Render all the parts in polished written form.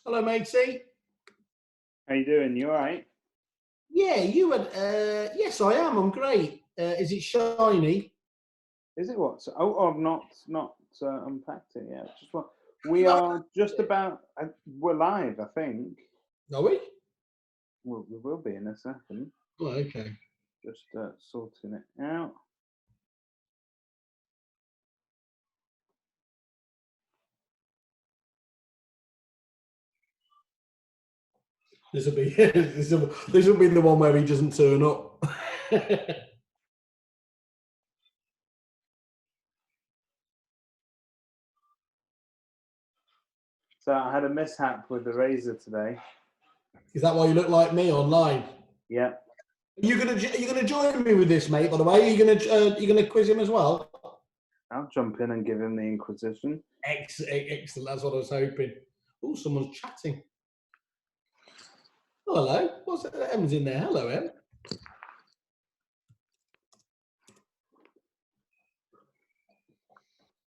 Hello, matey. How you doing? You all right? Yeah, you and yes, I am. I'm great. Is it shiny? Is it what? I've not unpacked it yet. Just what we are just about. We're live, I think. Are we? We will be in a second. Oh, okay. Just sorting it out. This will be this will be the one where he doesn't turn up. So I had a mishap with the razor today. Is that why you look like me online? Yeah. Are you gonna join me with this, mate? By the way, are you gonna quiz him as well? I'll jump in and give him the Inquisition. Excellent. That's what I was hoping. Oh, someone's chatting. Oh, hello. What's that? Em's in there. Hello, Em.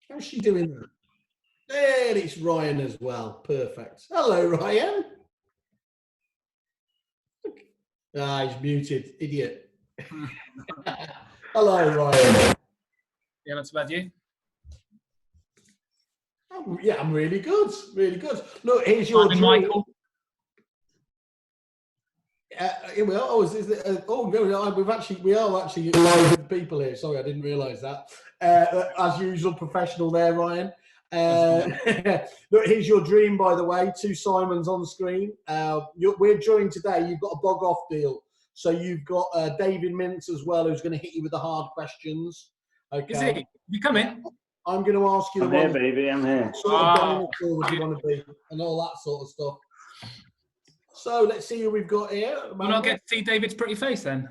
How's she doing that? There, it's Ryan as well. Perfect. Hello, Ryan. Ah, he's muted. Idiot. Hello, Ryan. Yeah, that's about you. Yeah, I'm really good. Really good. Look, here's your dream. Michael. Here we are. Oh, we are actually live with people here. Sorry, I didn't realise that. As usual, professional there, Ryan. Look, here's your dream, by the way. 2 Simons on screen. We're joined today. You've got a bog off deal. So you've got David Mintz as well, who's going to hit you with the hard questions. Okay. Is he? You come in. I'm going to ask you. I'm here, baby. I'm here. What sort of dinosaur would you want to be, and all that sort of stuff. So let's see who we've got here. We'll not get to see David's pretty face then.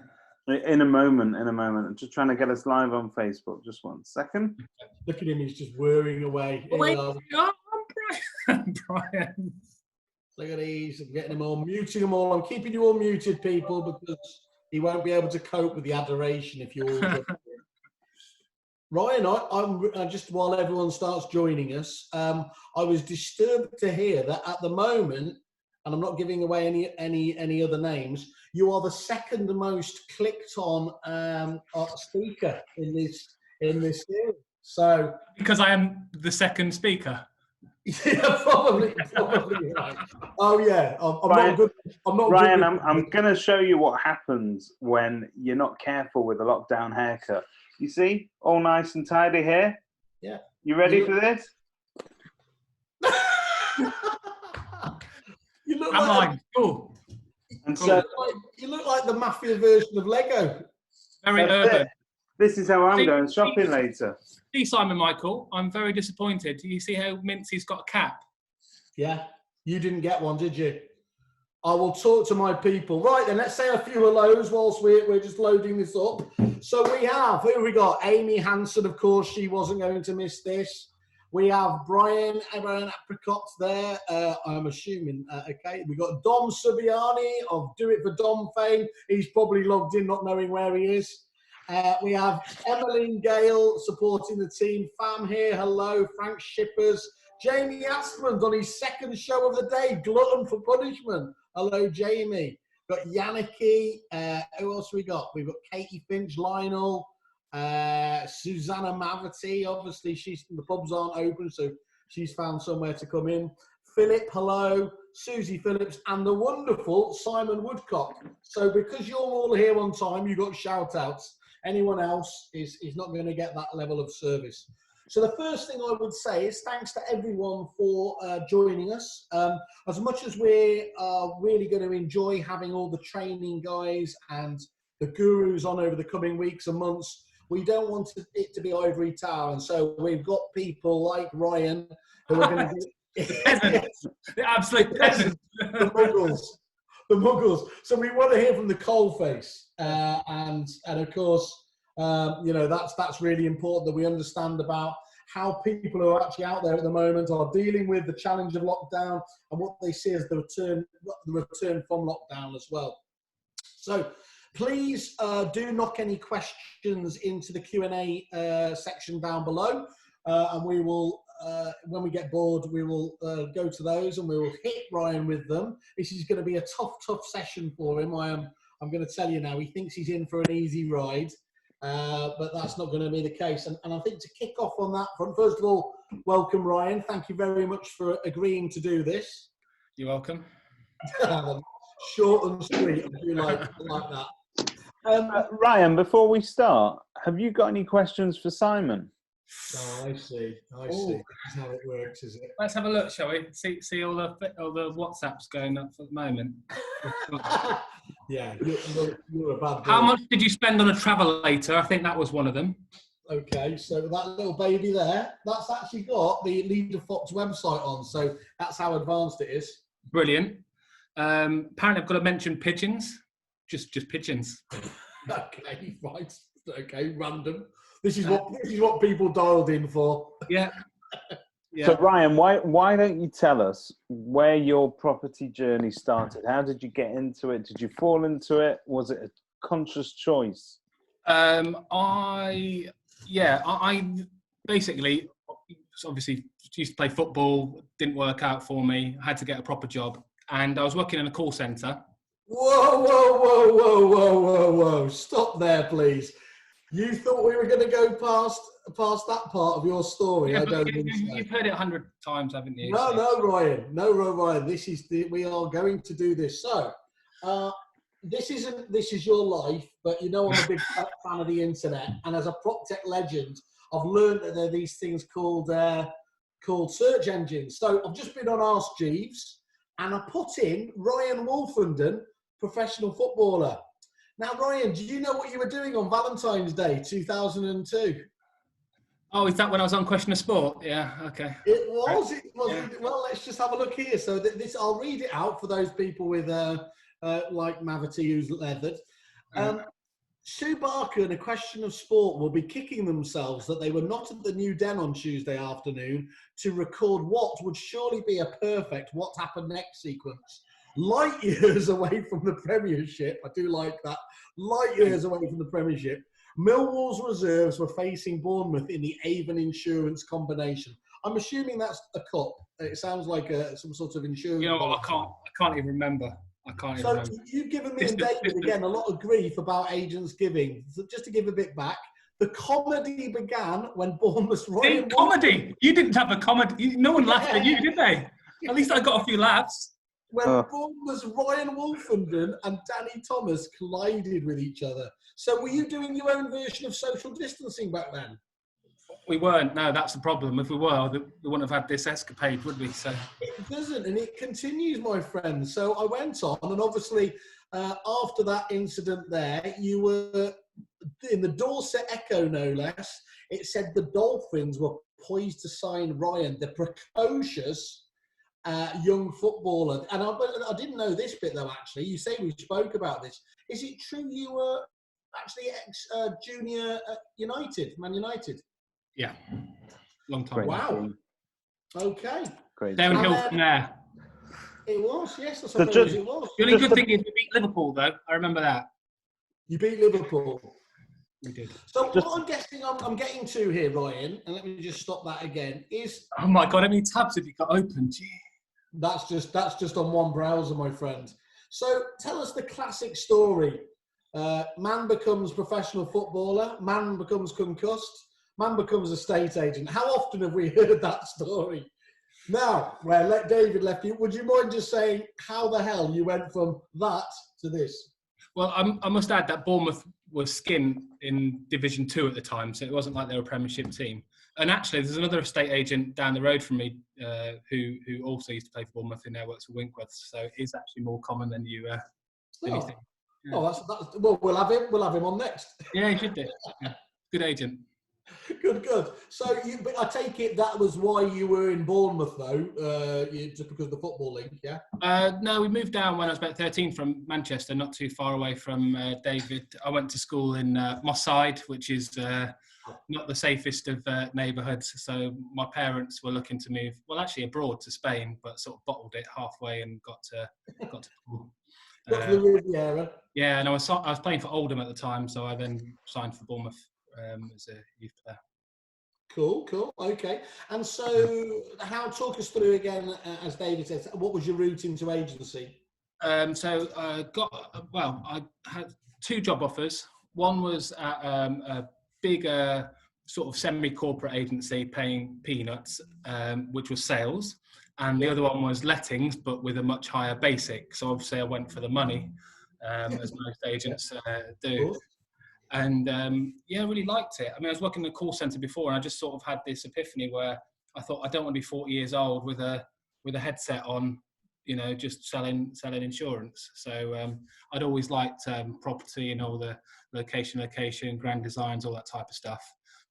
In a moment. I'm just trying to get us live on Facebook. Just 1 second. Look at him, he's just whirring away. Wait, I'm Brian. Look at these, I'm getting them all, muting them all. I'm keeping you all muted, people, because he won't be able to cope with the adoration if you all. Ryan, I'm just while everyone starts joining us, I was disturbed to hear that at the moment, and I'm not giving away any other names, you are the second most clicked on speaker in this series. So because I am the second speaker. Yeah, probably right. Oh yeah, I'm Ryan, not good. I'm not Ryan, good. I'm going to show you what happens when you're not careful with a lockdown haircut. You see, all nice and tidy here. Yeah. You ready for this? You look I'm like like, cool. And so you look like the mafia version of Lego. Very urban. This is how I'm going shopping later. See, Simon Michael, I'm very disappointed. You see how Mincy's got a cap? Yeah, you didn't get one, did you? I will talk to my people. Right then, let's say a few hellos whilst we're just loading this up. So we have, who have we got? Amy Hanson, of course, she wasn't going to miss this. We have Brian Apricot there, I'm assuming. Okay, we've got Dom Subiani of Do It for Dom fame. He's probably logged in not knowing where he is. We have Emmeline Gale supporting the team. Fam here, hello. Frank Shippers. Jamie Asmund on his second show of the day, Glutton for Punishment. Hello, Jamie. Got Yannicki. Who else we got? We've got Katie Finch, Lionel, Susanna Maverty. Obviously, the pubs aren't open, so she's found somewhere to come in. Philip, hello. Susie Phillips, and the wonderful Simon Woodcock. So because you're all here on time, you got shout-outs. Anyone else is not going to get that level of service. So the first thing I would say is thanks to everyone for joining us. As much as we are really going to enjoy having all the training guys and the gurus on over the coming weeks and months, we don't want it to be ivory tower. And so we've got people like Ryan who are going to be... The absolute peasant. The muggles. So we want to hear from the coalface, and of course, that's really important that we understand about how people who are actually out there at the moment are dealing with the challenge of lockdown and what they see as the return from lockdown as well. So please do knock any questions into the Q&A section down below. And we will when we get bored, we will go to those and we will hit Ryan with them. This is going to be a tough session for him. I'm going to tell you now, he thinks he's in for an easy ride, but that's not going to be the case. And I think to kick off on that front, first of all, welcome, Ryan. Thank you very much for agreeing to do this. You're welcome. Short and sweet. I do like that. Ryan, before we start, have you got any questions for Simon? Oh, I see. That's how it works, is it? Let's have a look, shall we? See all the WhatsApps going up at the moment. Yeah, you're a bad boy. How much did you spend on a travelator? I think that was one of them. Okay, so that little baby there, that's actually got the Leader Fox website on, so that's how advanced it is. Brilliant. Apparently, I've got to mention pigeons. Just pigeons. Okay, right. Okay, random. This is what people dialed in for. Yeah. Yeah. So Ryan, why don't you tell us where your property journey started? How did you get into it? Did you fall into it? Was it a conscious choice? I basically obviously used to play football. Didn't work out for me. I had to get a proper job, and I was working in a call centre. Whoa! Stop there, please. You thought we were going to go past that part of your story? Yeah, I don't think so. You've heard it 100 times, haven't you? No, Ryan. We are going to do this. So, this is your life, but you know I'm a big fan of the internet, and as a prop tech legend, I've learned that there are these things called search engines. So I've just been on Ask Jeeves, and I put in Ryan Woolfenden, professional footballer. Now, Ryan, do you know what you were doing on Valentine's Day 2002? Oh, is that when I was on Question of Sport? Yeah, okay. It was. Yeah. Well, let's just have a look here. So I'll read it out for those people with like Mavity who's leathered. Sue Barker and A Question of Sport will be kicking themselves that they were not at the New Den on Tuesday afternoon to record what would surely be a perfect What Happened Next sequence. Light years away from the Premiership. I do like that. Light years away from the Premiership. Millwall's reserves were facing Bournemouth in the Avon Insurance combination. I'm assuming that's a cup. It sounds like some sort of insurance. You know what? I can't even remember. So you've given me and David again a lot of grief about agents giving. So just to give a bit back, the comedy began when Bournemouth's Ryan. Comedy? You didn't have a comedy. No one laughed at you, did they? At least I got a few laughs. When Bournemouth's Ryan Woolfenden and Danny Thomas collided with each other. So were you doing your own version of social distancing back then? We weren't. No, that's the problem. If we were, we wouldn't have had this escapade, would we? So it doesn't, and it continues, my friend. So I went on, and obviously after that incident there, you were in the Dorset Echo, no less. It said the Dolphins were poised to sign Ryan, the precocious young footballer. And I didn't know this bit, though, actually. You say we spoke about this. Is it true you were actually ex-junior at Man United? Yeah. Long time. Great. Wow. Okay. Great. Downhill from there. It was, yes. I So suppose it was. The only good thing is we beat Liverpool, though. I remember that. You beat Liverpool. We did. So what I'm guessing I'm getting to here, Ryan, and let me just stop that again, is... Oh, my God. How many tabs have you got open? Gee. That's just on one browser, my friend. So tell us the classic story. Man becomes professional footballer. Man becomes concussed. Man becomes a estate agent. How often have we heard that story? Now, let David left you. Would you mind just saying how the hell you went from that to this? Well, I must add that Bournemouth was skin in Division 2 at the time, so it wasn't like they were a Premiership team. And actually, there's another estate agent down the road from me who also used to play for Bournemouth who now works for Winkworth. So it is actually more common than you think. Yeah. Oh, that's well. We'll have him on next. Yeah, he should do. Yeah. Good agent. Good. So, but I take it that was why you were in Bournemouth, though, just because of the football link, yeah? No, we moved down when I was about 13 from Manchester, not too far away from David. I went to school in Moss Side, which is not the safest of neighbourhoods. So my parents were looking to move, well, actually abroad to Spain, but sort of bottled it halfway and got to school. Got to the Riviera. Yeah, and I was playing for Oldham at the time, so I then signed for Bournemouth as a youth player. Cool, cool. Okay. And so talk us through again, as David says, what was your route into agency? I had 2 job offers. One was at a bigger sort of semi-corporate agency paying peanuts, which was sales. And the other one was lettings, but with a much higher basic. So obviously I went for the money, as most agents do. And I really liked it. I mean, I was working in a call center before, and I just sort of had this epiphany where I thought, I don't want to be 40 years old with a headset on, just selling insurance. So I'd always liked property and all the location, grand designs, all that type of stuff.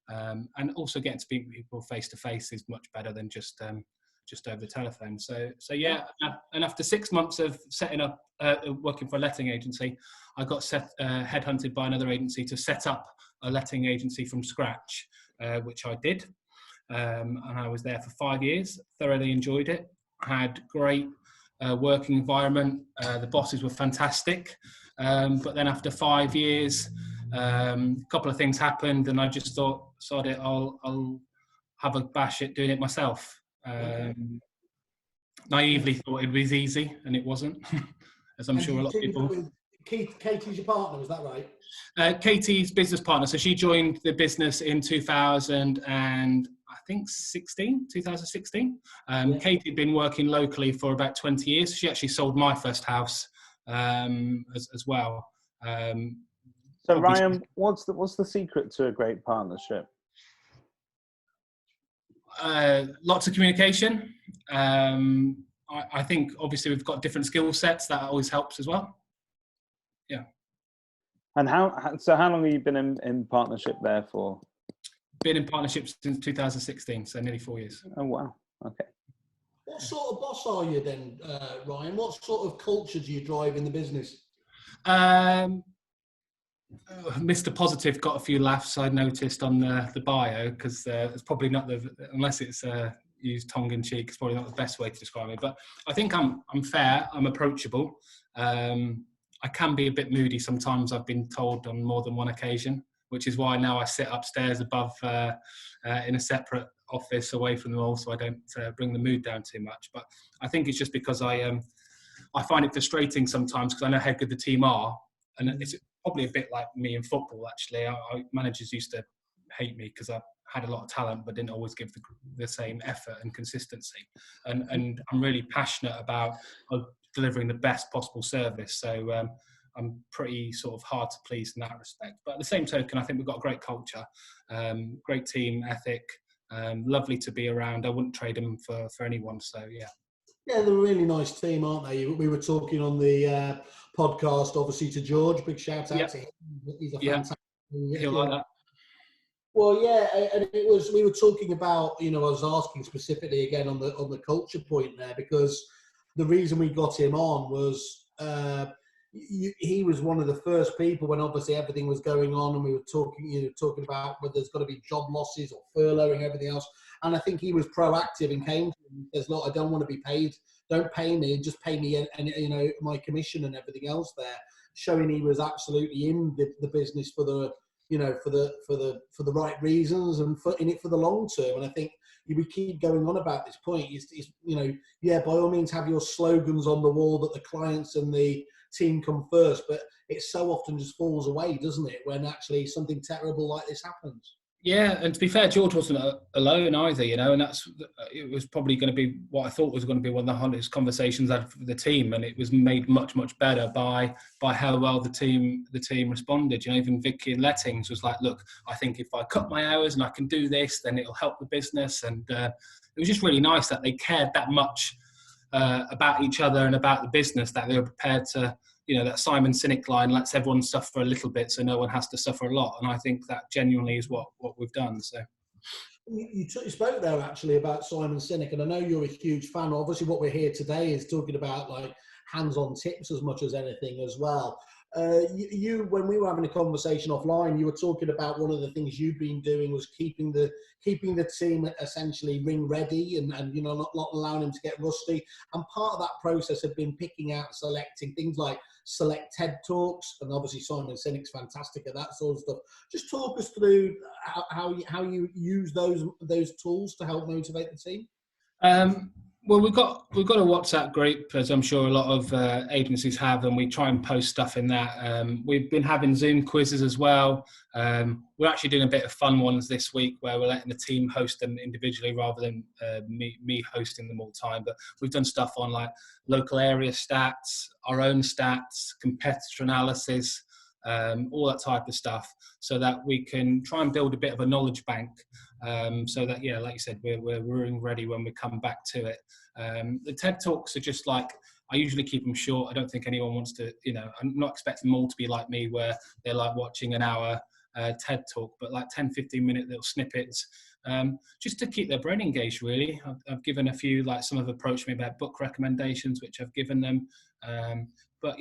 And also getting to speak with people face to face is much better than just over the telephone. So yeah. And after 6 months of setting up, working for a letting agency, I got headhunted by another agency to set up a letting agency from scratch, which I did. And I was there for 5 years, thoroughly enjoyed it, had great working environment. The bosses were fantastic. But then after 5 years, a couple of things happened, and I just thought, sod it, I'll have a bash at doing it myself. Naively thought it was easy, and it wasn't, as I'm sure a lot of people. Katie's your partner, was that right? Katie's business partner. So she joined the business in 2016. Katie had been working locally for about 20 years. She actually sold my first house as well. So Ryan, what's the secret to a great partnership? Lots of communication. I think obviously we've got different skill sets. That always helps as well. Yeah. And how long have you been in partnership there for? Been in partnership since 2016, so nearly 4 years. Oh wow. Okay. What sort of boss are you then, Ryan? What sort of culture do you drive in the business? Mr. Positive got a few laughs, I noticed, on the bio, because it's probably not unless it's used tongue-in-cheek, it's probably not the best way to describe me. But I think I'm fair, I'm approachable. I can be a bit moody sometimes, I've been told on more than one occasion, which is why now I sit upstairs above in a separate office away from them all, so I don't bring the mood down too much. But I think it's just because I find it frustrating sometimes, because I know how good the team are, and it's probably a bit like me in football, actually. Managers used to hate me because I had a lot of talent but didn't always give the same effort and consistency. And I'm really passionate about delivering the best possible service. So I'm pretty sort of hard to please in that respect. But at the same token, I think we've got a great culture, great team ethic, lovely to be around. I wouldn't trade them for anyone. So, yeah. Yeah, they're a really nice team, aren't they? We were talking on the podcast, obviously, to George. Big shout out to him. He's a fantastic. He'll like that. Well, yeah, and we were talking about, I was asking specifically again on the culture point there, because the reason we got him on was he was one of the first people when obviously everything was going on, and we were talking about whether there's got to be job losses or furloughing, everything else. And I think he was proactive and came to him and says, look, I don't want to be paid. Don't pay me. Just pay me and my commission and everything else there, showing he was absolutely in the business for the right reasons and in it for the long term. And I think we keep going on about this point. By all means have your slogans on the wall that the clients and the team come first, but it so often just falls away, doesn't it, when actually something terrible like this happens. Yeah, and to be fair, George wasn't alone either, and it was probably going to be what I thought was going to be one of the hardest conversations I had with the team, and it was made much, much better by how well the team responded. Even Vicky in Lettings was like, look, I think if I cut my hours and I can do this, then it'll help the business. And it was just really nice that they cared that much about each other and about the business, that they were prepared to, that Simon Sinek line, lets everyone suffer a little bit so no one has to suffer a lot. And I think that genuinely is what we've done. So you spoke there actually about Simon Sinek, and I know you're a huge fan. Obviously what we're here today is talking about like hands-on tips as much as anything as well. when we were having a conversation offline, you were talking about one of the things you've been doing was keeping the team essentially ring ready and not allowing them to get rusty. And part of that process had been picking out, selecting things like select TED Talks, and obviously Simon Sinek's fantastic at that sort of stuff. Just talk us through how you use those tools to help motivate the team. Well, we've got a WhatsApp group, as I'm sure a lot of agencies have, and we try and post stuff in that. We've been having Zoom quizzes as well. We're actually doing a bit of fun ones this week where we're letting the team host them individually rather than me hosting them all the time. But we've done stuff on like local area stats, our own stats, competitor analysis, all that type of stuff, so that we can try and build a bit of a knowledge bank. So that, yeah, like you said, we're ready when we come back to it. The TED Talks are just like, I usually keep them short. I don't think anyone wants to, I'm not expecting them all to be like me where they're like watching an hour TED Talk, but like 10, 15-minute little snippets, just to keep their brain engaged, really. I've given a few, like some have approached me about book recommendations, which I've given them. But,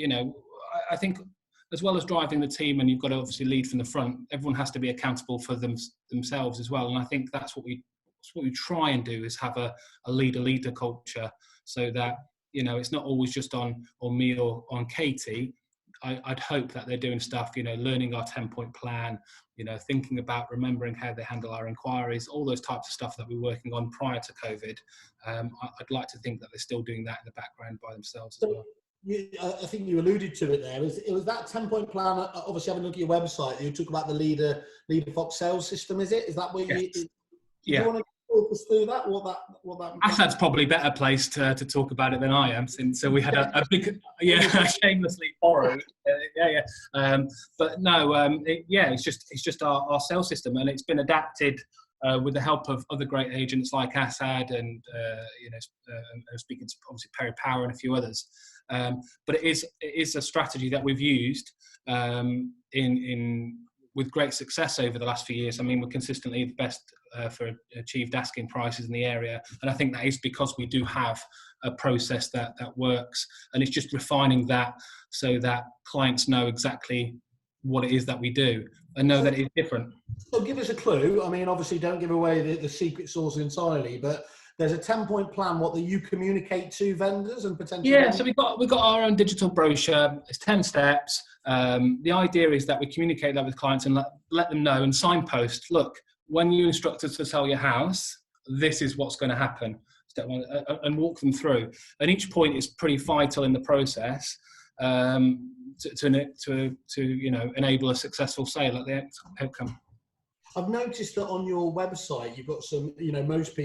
I think as well as driving the team, and you've got to obviously lead from the front, everyone has to be accountable for themselves as well. And I think that's what we try and do, is have a leader culture, so that, it's not always just on me or on Katie. I'd hope that they're doing stuff, learning our 10-point plan, thinking about remembering how they handle our inquiries, all those types of stuff that we're working on prior to COVID. I'd like to think that they're still doing that in the background by themselves as well. I think you alluded to it there. It was that 10-point plan. Obviously, having a look at your website, you talk about the Leader Fox sales system. Is that what yes. you want to talk us through that? What that? Asad's probably better placed to talk about it than I am, since we had a big, shamelessly borrowed. But no, it's just our sales system, and it's been adapted with the help of other great agents like Asad and speaking to obviously Perry Power and a few others. But it is a strategy that we've used with great success over the last few years. I mean, we're consistently the best for achieved asking prices in the area, and I think that is because we do have a process that works, and it's just refining that so that clients know exactly what it is that we do and know that it's different. So give us a clue. I mean, obviously don't give away the secret sauce entirely, but there's a 10-point plan, that you communicate to vendors and potential vendors? So we've got our own digital brochure. It's 10 steps. The idea is that we communicate that with clients and let them know and signpost, look, when you instruct us to sell your house, this is what's going to happen. Step one, and walk them through. And each point is pretty vital in the process to enable a successful sale at the outcome. I've noticed that on your website, you've got some, most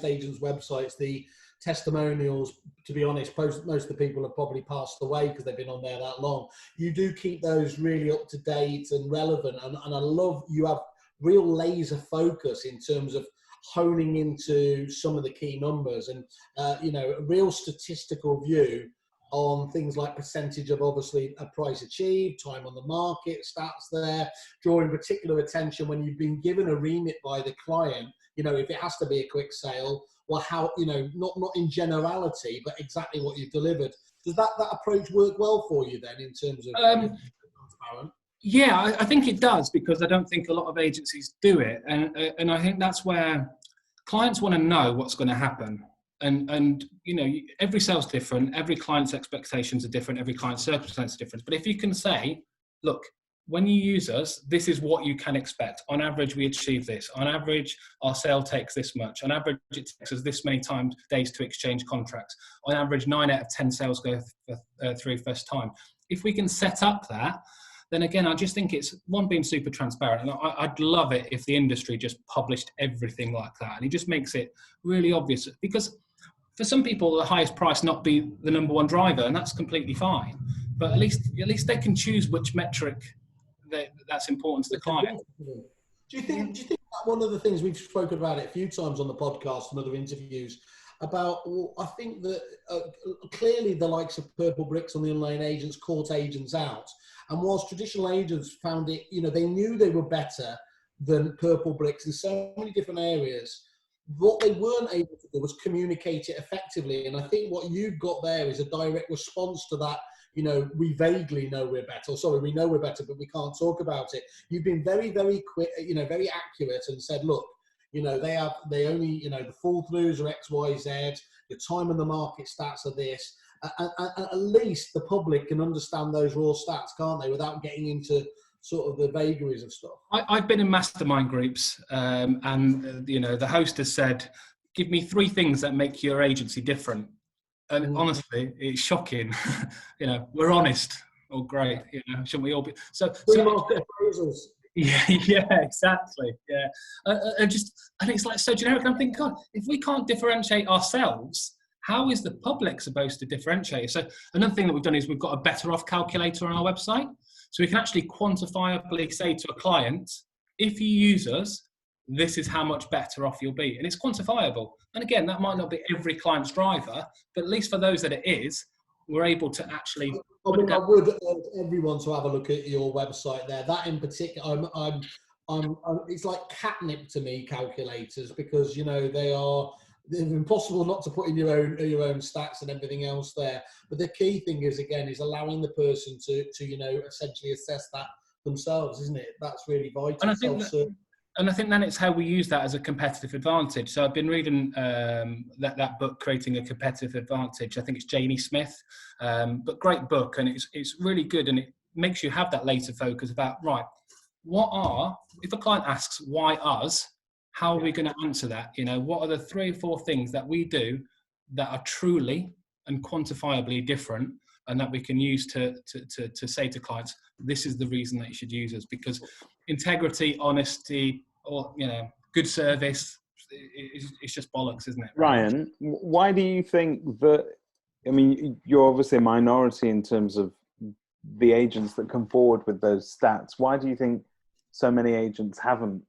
agents' websites, the testimonials, to be honest, most of the people have probably passed away because they've been on there that long. You do keep those really up to date and relevant. And I love you have real laser focus in terms of honing into some of the key numbers and, a real statistical view on things like percentage of obviously a price achieved, time on the market, stats there, drawing particular attention when you've been given a remit by the client, if it has to be a quick sale, well, how, not in generality, but exactly what you've delivered. Does that approach work well for you then in terms of transparent? Yeah, I think it does, because I don't think a lot of agencies do it. And I think that's where clients want to know what's going to happen. And every sale's different, every client's expectations are different, every client's circumstance is different. But if you can say, look, when you use us, this is what you can expect. On average, we achieve this. On average, our sale takes this much. On average, it takes us this many days to exchange contracts. On average, 9 out of 10 sales go through first time. If we can set up that, then again, I just think it's being super transparent. And I'd love it if the industry just published everything like that. And it just makes it really obvious, because for some people, the highest price not be the number one driver, and that's completely fine. But at least they can choose which metric that's important to the client. Do you think that one of the things we've spoken about it a few times on the podcast and other interviews about, I think that clearly the likes of Purple Bricks on the online agents caught agents out. And whilst traditional agents found it, they knew they were better than Purple Bricks in so many different areas, what they weren't able to do was communicate it effectively. And I think what you've got there is a direct response to that, you know, we vaguely know we're better. Sorry, we know we're better, but we can't talk about it. You've been very, very quick, you know, very accurate, and said, look, you know, they only, you know, the fall throughs are X, Y, Z. The time and the market stats are this. And at least the public can understand those raw stats, can't they, without getting into sort of the vagaries of stuff. I've been in mastermind groups, and you know, the host has said, "Give me 3 things that make your agency different." And honestly, it's shocking. You know, we're honest. Oh, great. You know, shouldn't we all be? So market appraisals. Yeah, exactly. Yeah, and it's like so generic. And I'm thinking, God, if we can't differentiate ourselves, how is the public supposed to differentiate? So another thing that we've done is we've got a better off calculator on our website, so we can actually quantifiably say to a client, if you use us, this is how much better off you'll be, and it's quantifiable. And again, that might not be every client's driver, but at least for those that it is, we're able to actually. I mean, I would urge everyone to have a look at your website there. That in particular, it's like catnip to me, calculators, because, you know, they're impossible not to put in your own stats and everything else there. But the key thing is, again, is allowing the person to you know, essentially assess that themselves, isn't it? That's really vital. And I think then it's how we use that as a competitive advantage. So I've been reading that book, Creating a Competitive Advantage. I think it's Janie Smith, but great book, and it's really good, and it makes you have that laser focus about, right, if a client asks why us, how are we going to answer that? You know, what are the 3 or 4 things that we do that are truly and quantifiably different, and that we can use to say to clients, this is the reason that you should use us, because integrity, honesty, or, you know, good service, it's just bollocks, isn't it? Ryan, why do you think that, I mean, you're obviously a minority in terms of the agents that come forward with those stats. Why do you think so many agents haven't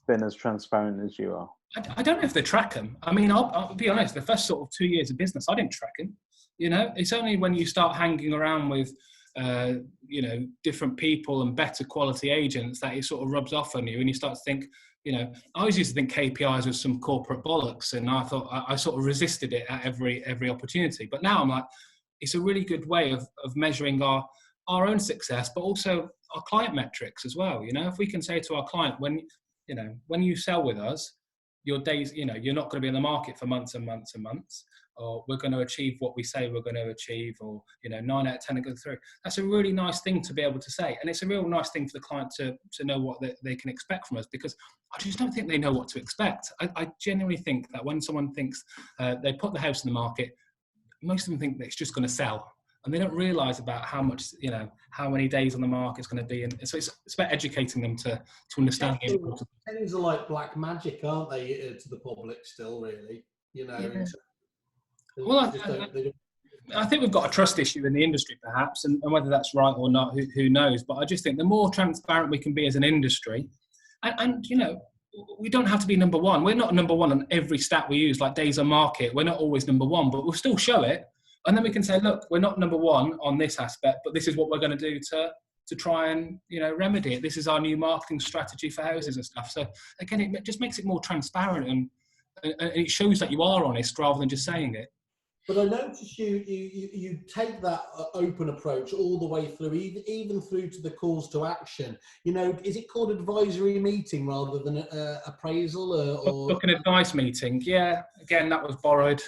been as transparent as you are? I don't know if they track them. I mean, I'll be honest, the first sort of 2 years of business, I didn't track them. You know, it's only when you start hanging around with, you know, different people and better quality agents that it sort of rubs off on you, and you start to think, you know, I always used to think KPIs was some corporate bollocks, and I thought I sort of resisted it at every opportunity. But now I'm like, it's a really good way of measuring our own success, but also our client metrics as well. You know, if we can say to our client, when you sell with us, your days, you know, you're not going to be in the market for months and months and months, or we're going to achieve what we say we're going to achieve, or, you know, 9 out of 10 are going through. That's a really nice thing to be able to say. And it's a real nice thing for the client to know what they can expect from us, because I just don't think they know what to expect. I genuinely think that when someone thinks they put the house in the market, most of them think that it's just going to sell. And they don't realise about how much, you know, how many days on the market it's going to be. And so it's about educating them to understand the importance. Things are like black magic, aren't they, to the public still, really? You know, yeah. Well, I think we've got a trust issue in the industry, perhaps, and whether that's right or not, who knows? But I just think the more transparent we can be as an industry, and you know, we don't have to be number one. We're not number one on every stat we use, like days on market. We're not always number one, but we'll still show it. And then we can say, look, we're not number one on this aspect, but this is what we're going to do to try and, you know, remedy it. This is our new marketing strategy for houses and stuff. So again, it just makes it more transparent, and it shows that you are honest rather than just saying it. But I notice you take that open approach all the way through, even through to the calls to action. You know, is it called advisory meeting rather than appraisal? Or Book an advice meeting. Yeah, again, that was borrowed.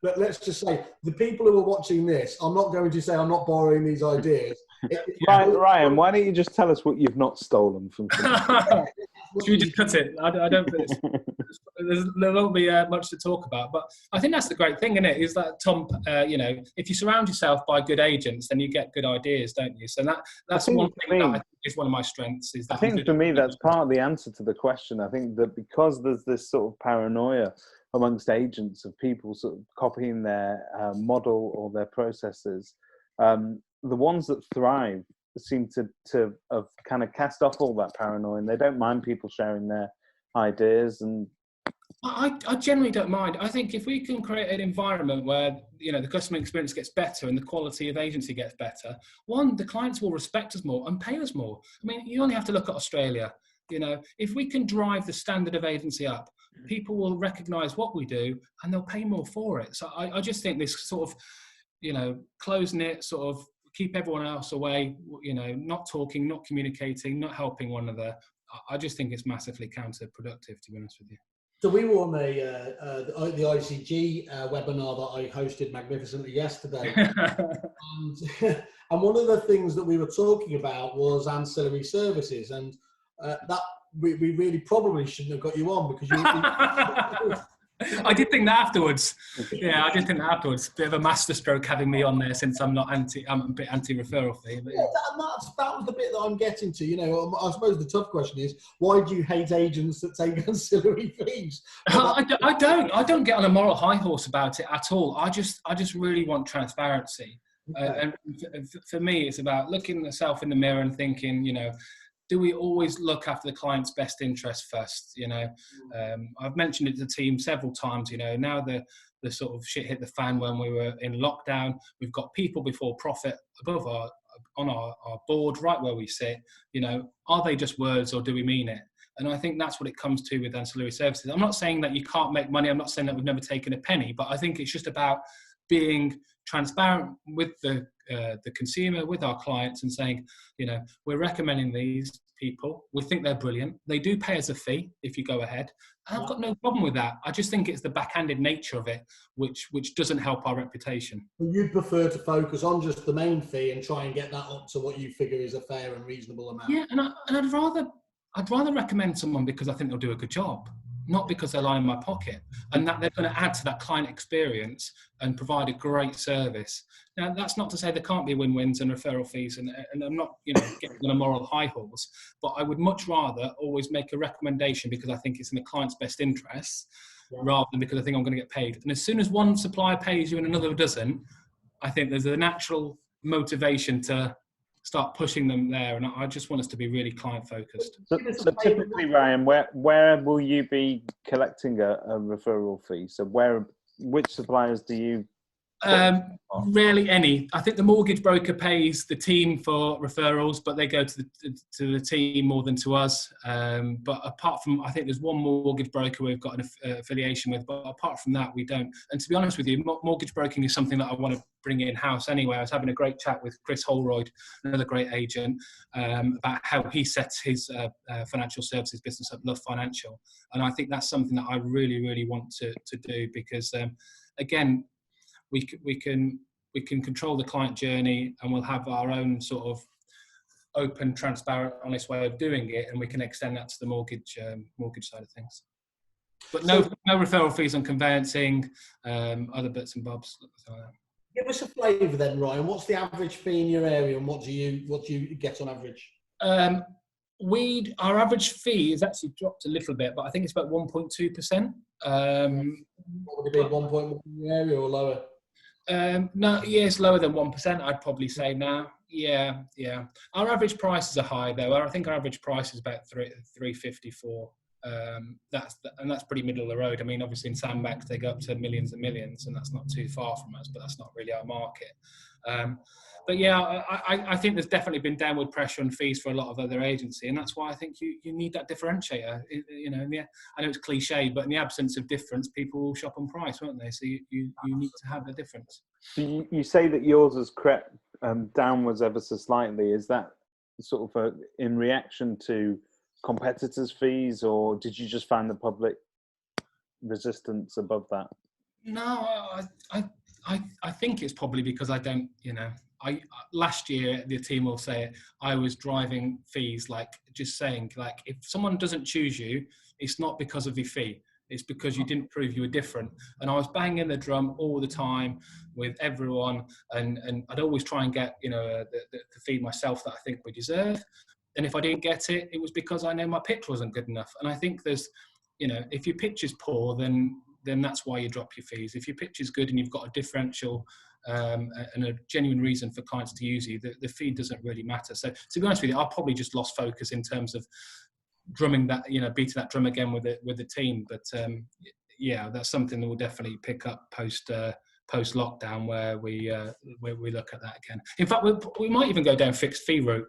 Let's just say, the people who are watching this, I'm not going to say I'm not borrowing these ideas. Ryan, why don't you just tell us what you've not stolen from someone? Should we just cut it? I don't think there won't be much to talk about. But I think that's the great thing, isn't it? Is that, Tom, you know, if you surround yourself by good agents, then you get good ideas, don't you? So that's one thing that I think is one of my strengths. Is that I think for me, that's part of the answer to the question. I think that because there's this sort of paranoia amongst agents of people sort of copying their model or their processes, the ones that thrive seem to have kind of cast off all that paranoia, and they don't mind people sharing their ideas. And I generally don't mind. I think if we can create an environment where, you know, the customer experience gets better and the quality of agency gets better, one, the clients will respect us more and pay us more. I mean, you only have to look at Australia. You know, if we can drive the standard of agency up, people will recognise what we do and they'll pay more for it. So I just think this sort of, close knit, sort of keep everyone else away, not talking, not communicating, not helping one another. I just think it's massively counterproductive, to be honest with you. So we were on the ICG webinar that I hosted magnificently yesterday. And one of the things that we were talking about was ancillary services, and that we really probably shouldn't have got you on, because you I did think that afterwards. Yeah, I did think that afterwards. Bit of a masterstroke having me on there, since I'm a bit anti-referral fee. But yeah, that was the bit that I'm getting to. I suppose the tough question is, why do you hate agents that take ancillary fees? I don't get on a moral high horse about it at all. I just really want transparency. Okay. And for me, it's about looking yourself in the mirror and thinking, do we always look after the client's best interest first? I've mentioned it to the team several times. Now the sort of shit hit the fan when we were in lockdown. We've got people before profit above on our board, right where we sit. Are they just words, or do we mean it? And I think that's what it comes to with ancillary services. I'm not saying that you can't make money. I'm not saying that we've never taken a penny, but I think it's just about being transparent with the consumer, with our clients, and saying, we're recommending these people. We think they're brilliant. They do pay us a fee if you go ahead. And I've got no problem with that. I just think it's the backhanded nature of it, which doesn't help our reputation. You'd prefer to focus on just the main fee and try and get that up to what you figure is a fair and reasonable amount. Yeah, and I'd rather recommend someone because I think they'll do a good job, not because they're lying in my pocket, and that they're going to add to that client experience and provide a great service. Now, that's not to say there can't be win-wins and referral fees, and I'm not, getting on a moral high horse, but I would much rather always make a recommendation because I think it's in the client's best interests, rather than because I think I'm going to get paid. And as soon as one supplier pays you and another doesn't, I think there's a natural motivation to start pushing them there, and I just want us to be really client focused. So typically, Ryan, where will you be collecting a referral fee? So which suppliers do you? Rarely any. I think the mortgage broker pays the team for referrals, but they go to the team more than to us. But apart from, I think there's one mortgage broker we've got an affiliation with, but apart from that, we don't. And to be honest with you, mortgage broking is something that I want to bring in-house anyway. I was having a great chat with Chris Holroyd, another great agent, about how he sets his financial services business up, Love Financial. And I think that's something that I really, really want to do, because, again, we can control the client journey, and we'll have our own sort of open, transparent, honest way of doing it, and we can extend that to the mortgage side of things. But no referral fees on conveyancing, other bits and bobs. Give us a flavour then, Ryan. What's the average fee in your area, and what do you get on average? Our average fee is actually dropped a little bit, but I think it's about 1.2%. What would it be, 1.1 in your area or lower? No, yeah, it's lower than 1%, I'd probably say now. Yeah. Our average prices are high though. I think our average price is about 354. That's pretty middle of the road. I mean, obviously in sandbanks they go up to millions and millions, and that's not too far from us, but that's not really our market. But yeah, I think there's definitely been downward pressure on fees for a lot of other agency, and that's why I think you need that differentiator. I know it's cliche, but in the absence of difference, people will shop on price, won't they? So you need to have a difference. So you say that yours has crept downwards ever so slightly. Is that sort of in reaction to competitors' fees, or did you just find the public resistance above that? No, I think it's probably because I don't, last year, the team will say it, I was driving fees, just saying, if someone doesn't choose you, it's not because of your fee. It's because you didn't prove you were different. And I was banging the drum all the time with everyone. And I'd always try and get, the fee myself that I think we deserve. And if I didn't get it, it was because I know my pitch wasn't good enough. And I think there's, if your pitch is poor, then that's why you drop your fees. If your pitch is good and you've got a differential and a genuine reason for clients to use you, the fee doesn't really matter. So to be honest with you, I probably just lost focus in terms of drumming that, beating that drum again with the team. But yeah, that's something that we'll definitely pick up post lockdown, where we look at that again. In fact, we might even go down fixed fee route.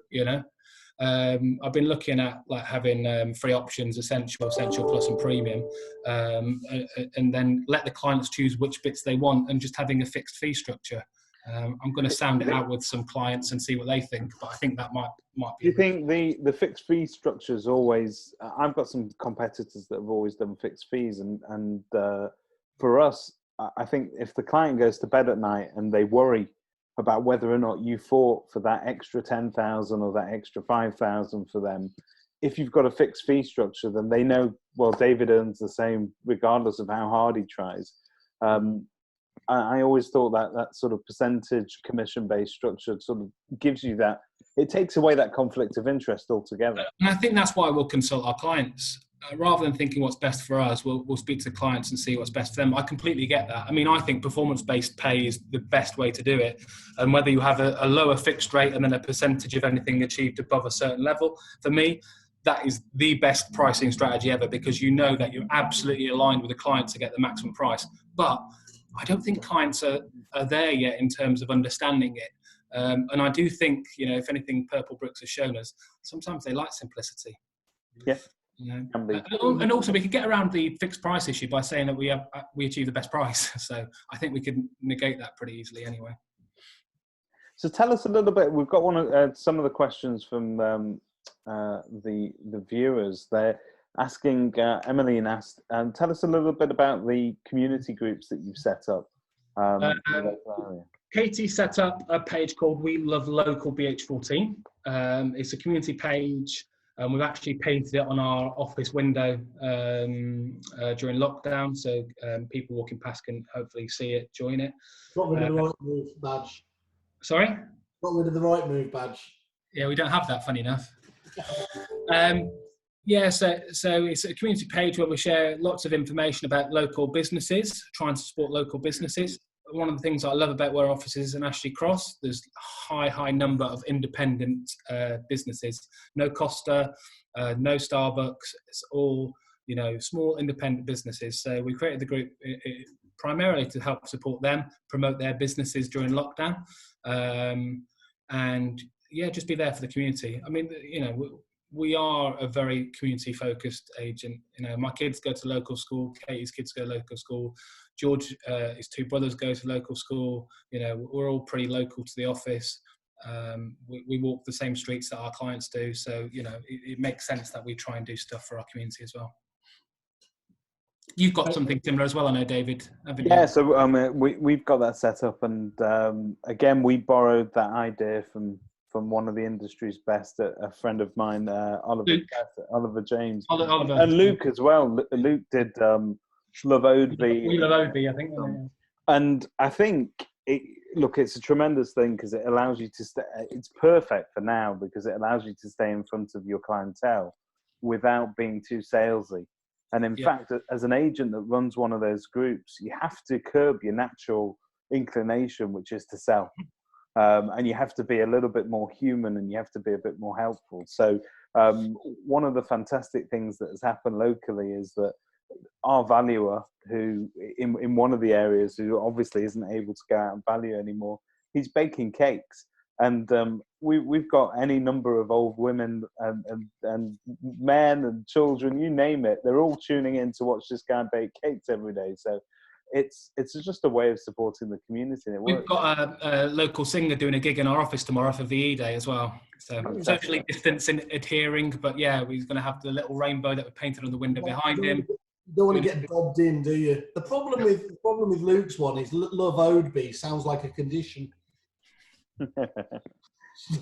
I've been looking at having 3 options: essential plus, and premium, and then let the clients choose which bits they want, and just having a fixed fee structure. I'm going to sound it out with some clients and see what they think, but I think that might be. Do you think the fixed fee structure is always? I've got some competitors that have always done fixed fees, and for us, I think if the client goes to bed at night and they worry about whether or not you fought for that extra 10,000 or that extra 5,000 for them, if you've got a fixed fee structure, then they know, well, David earns the same regardless of how hard he tries. I always thought that sort of percentage commission-based structure sort of gives you that. It takes away that conflict of interest altogether. And I think that's why we'll consult our clients. Rather than thinking what's best for us, we'll speak to clients and see what's best for them. I completely get that. I mean, I think performance-based pay is the best way to do it. And whether you have a lower fixed rate and then a percentage of anything achieved above a certain level, for me, that is the best pricing strategy ever, because you know that you're absolutely aligned with the client to get the maximum price. But I don't think clients are there yet in terms of understanding it. And I do think, if anything, Purple Bricks has shown us, sometimes they like simplicity. Yeah. And also we could get around the fixed price issue by saying that we achieve the best price. So I think we could negate that pretty easily anyway. So tell us a little bit. We've got some of the questions from the viewers. They're asking, Emmeline asked, tell us a little bit about the community groups that you've set up. Katie set up a page called We Love Local BH14. It's a community page. We've actually painted it on our office window during lockdown, so people walking past can hopefully see it, join it. Got rid of the right move badge. Sorry? Got rid of the right move badge. Yeah, we don't have that, funny enough. So it's a community page where we share lots of information about local businesses, trying to support local businesses. One of the things I love about where our office is in Ashley Cross, there's a high number of independent businesses. No Costa, no Starbucks. It's all, small independent businesses. So we created the group primarily to help support them, promote their businesses during lockdown. Just be there for the community. I mean, we are a very community-focused agent. My kids go to local school. Katie's kids go to local school. George, his two brothers go to local school. We're all pretty local to the office. We walk the same streets that our clients do. So, it makes sense that we try and do stuff for our community as well. You've got something similar as well, I know, David, haven't you? Yeah, so we've got that set up. And again, we borrowed that idea from one of the industry's best, a friend of mine, Oliver James. Oliver. And Luke as well. Luke did Love Odeby. We Love Odeby, I think. And I think, it's a tremendous thing because it allows you to stay. It's perfect for now because it allows you to stay in front of your clientele without being too salesy. And in fact, as an agent that runs one of those groups, you have to curb your natural inclination, which is to sell. And you have to be a little bit more human and you have to be a bit more helpful. So one of the fantastic things that has happened locally is that our valuer, who in one of the areas, who obviously isn't able to go out and value anymore, he's baking cakes. And we've got any number of old women and men and children, you name it, they're all tuning in to watch this guy bake cakes every day. So it's just a way of supporting the community. And it works. We've got a local singer doing a gig in our office tomorrow for VE Day as well. So socially distancing, adhering, but yeah, he's going to have the little rainbow that we painted on the window behind him. You don't want to get bobbed in, do you? The problem with Luke's one is Love Odeby sounds like a condition.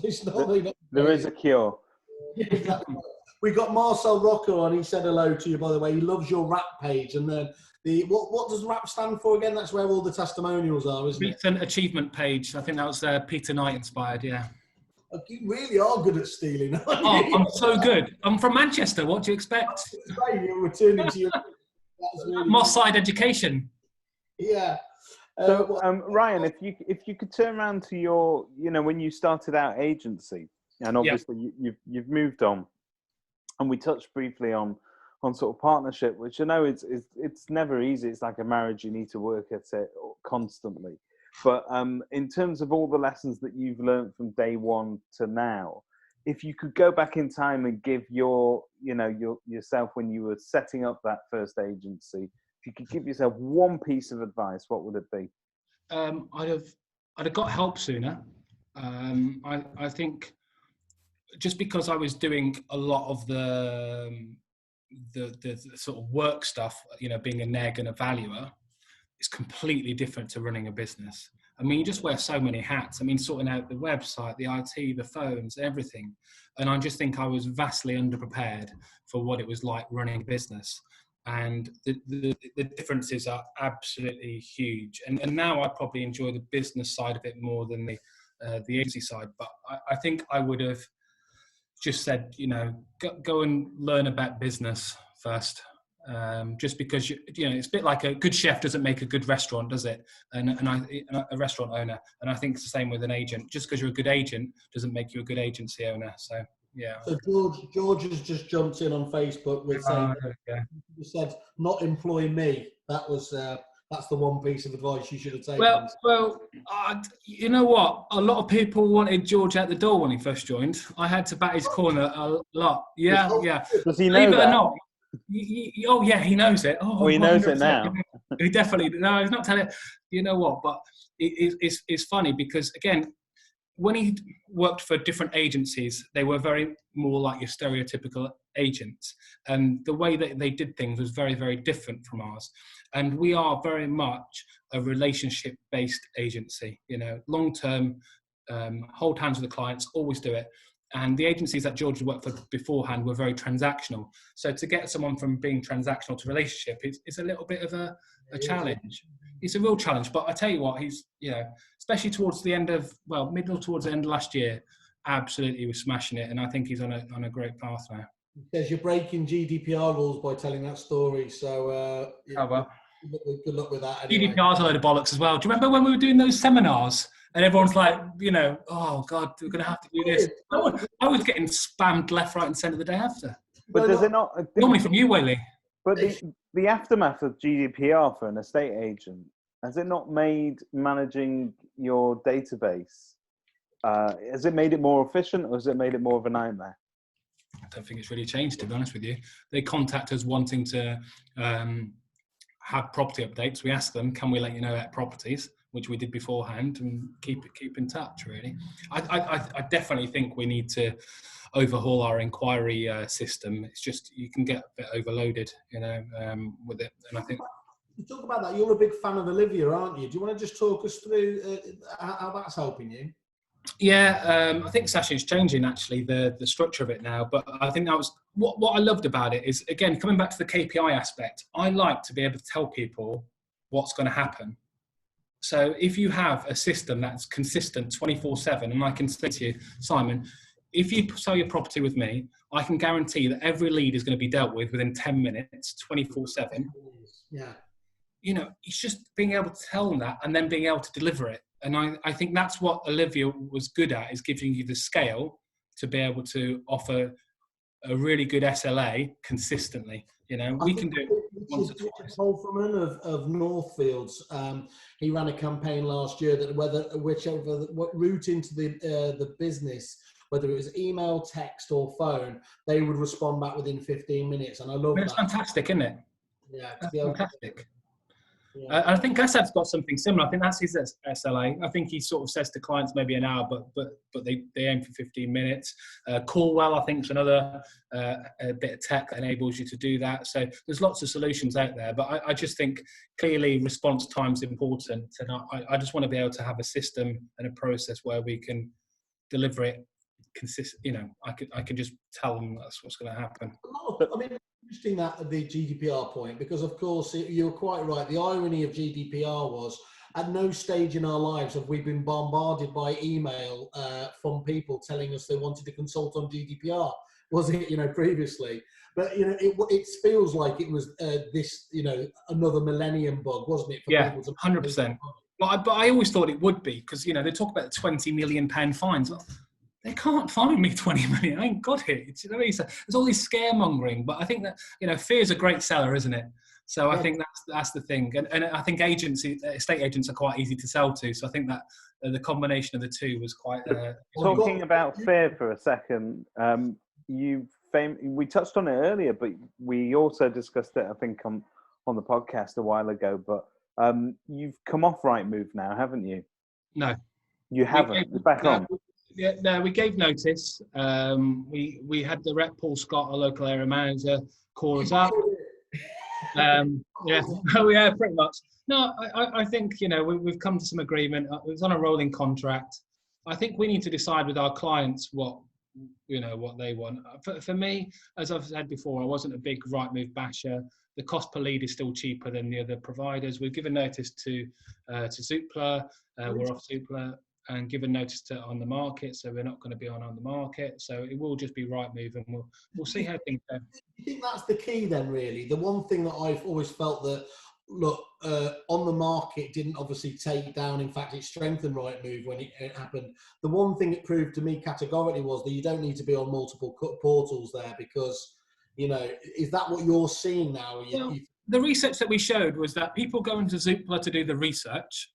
It's not, there is a cure. Yeah, exactly. We got Marcel Rocco on. He said hello to you, by the way. He loves your rap page. And then what does rap stand for again? That's where all the testimonials are, isn't it? Recent achievement page. I think that was Peter Knight inspired. Yeah. You really are good at stealing. I'm so good. I'm from Manchester. What do you expect? You're returning to your really Moss Side education. Yeah. So, Ryan, if you could turn around to your, when you started out agency, and obviously you've moved on, and we touched briefly on sort of partnership, which it's never easy. It's like a marriage; you need to work at it constantly. But in terms of all the lessons that you've learned from day one to now, if you could go back in time and give yourself when you were setting up that first agency, if you could give yourself one piece of advice, what would it be? I'd have I'd have got help sooner. I think just because I was doing a lot of the sort of work stuff, being a neg and a valuer, is completely different to running a business. I mean, you just wear so many hats. I mean, sorting out the website, the IT, the phones, everything. And I just think I was vastly underprepared for what it was like running a business. And the differences are absolutely huge. And now I probably enjoy the business side of it more than the agency side. But I think I would have just said, go and learn about business first. Just because it's a bit like a good chef doesn't make a good restaurant, does it? And a restaurant owner, and I think it's the same with an agent. Just because you're a good agent doesn't make you a good agency owner. So yeah. So George has just jumped in on Facebook with saying, you said not employ me. That's the one piece of advice you should have taken. Well, you know what? A lot of people wanted George out the door when he first joined. I had to bat his corner a lot. Yeah. Does he know that? Believe it or not, oh yeah, he knows it. Oh, he knows it now. He definitely. No, he's not telling. You know what? But it's funny because again, when he worked for different agencies, they were very more like your stereotypical agents, and the way that they did things was very, very different from ours. And we are very much a relationship-based agency. Long-term, hold hands with the clients, always do it. And the agencies that George worked for beforehand were very transactional. So to get someone from being transactional to relationship is a little bit of a challenge. It's a real challenge. But I tell you what, he's, especially towards the end of, middle towards the end of last year, absolutely was smashing it. And I think he's on a great path now. He says you're breaking GDPR rules by telling that story. So good luck with that. Anyway. GDPR's a load of bollocks as well. Do you remember when we were doing those seminars? And everyone's like, oh God, we're going to have to do this. I was getting spammed left, right, and centre the day after. But does it not? Normally from you, Whaley. But the aftermath of GDPR for an estate agent, has it not made managing your database? Has it made it more efficient, or has it made it more of a nightmare? I don't think it's really changed, to be honest with you. They contact us wanting to have property updates. We ask them, can we let you know about properties, which we did beforehand, and keep in touch, really. I definitely think we need to overhaul our inquiry system. It's just, you can get a bit overloaded, with it. And I think... You talk about that, you're a big fan of Olivia, aren't you? Do you want to just talk us through how that's helping you? Yeah, I think Sashing's changing, actually, the structure of it now. But I think that was... What I loved about it is, again, coming back to the KPI aspect, I like to be able to tell people what's going to happen. So if you have a system that's consistent 24/7, and I can say to you, Simon, if you sell your property with me, I can guarantee that every lead is going to be dealt with within 10 minutes, 24/7. Yeah. It's just being able to tell them that and then being able to deliver it. And I think that's what Olivia was good at, is giving you the scale to be able to offer a really good SLA consistently. We can do it once or twice. Woolfenden of Northfields, he ran a campaign last year that what route into the business, whether it was email, text, or phone, they would respond back within 15 minutes, and I love that. It's fantastic, isn't it? Yeah, it's fantastic. Yeah. I think Asad's got something similar. I think that's his SLA. I think he sort of says to clients maybe an hour, but they aim for 15 minutes. Callwell, I think, is another a bit of tech that enables you to do that. So there's lots of solutions out there. But I just think clearly response time is important. And I just want to be able to have a system and a process where we can deliver it consistent. I can just tell them that's what's going to happen. I mean, interesting that the GDPR point, because of course you're quite right. The irony of GDPR was, at no stage in our lives have we been bombarded by email from people telling us they wanted to consult on GDPR. Was it, previously? But it feels like it was this, another millennium bug, wasn't it? For yeah, people to 100%. But I always thought it would be, because they talk about the £20 million fines. They can't find me 20 million. I ain't got it. There's all this scaremongering, but I think that fear is a great seller, isn't it? So I think that's the thing, and I think estate agents are quite easy to sell to. So I think that the combination of the two was quite. Talking about fear for a second, we touched on it earlier, but we also discussed it, I think, on the podcast a while ago. But you've come off Rightmove now, haven't you? No. You haven't. It's back on. Yeah, no, we gave notice. We had the rep Paul Scott, our local area manager, call us up. Yeah, oh yeah, pretty much. No, I think we've come to some agreement. It was on a rolling contract. I think we need to decide with our clients what they want. For me, as I've said before, I wasn't a big Rightmove basher. The cost per lead is still cheaper than the other providers. We've given notice to Zoopla. We're off Zoopla and given notice to on the market, so we're not going to be on the market. So it will just be Rightmove, and we'll see how things go. You think that's the key then, really? The one thing that I've always felt that, look, on the market didn't obviously take down. In fact, it strengthened Rightmove when it happened. The one thing it proved to me categorically was that you don't need to be on multiple portals there because, is that what you're seeing now? The research that we showed was that people go into Zoopla to do the research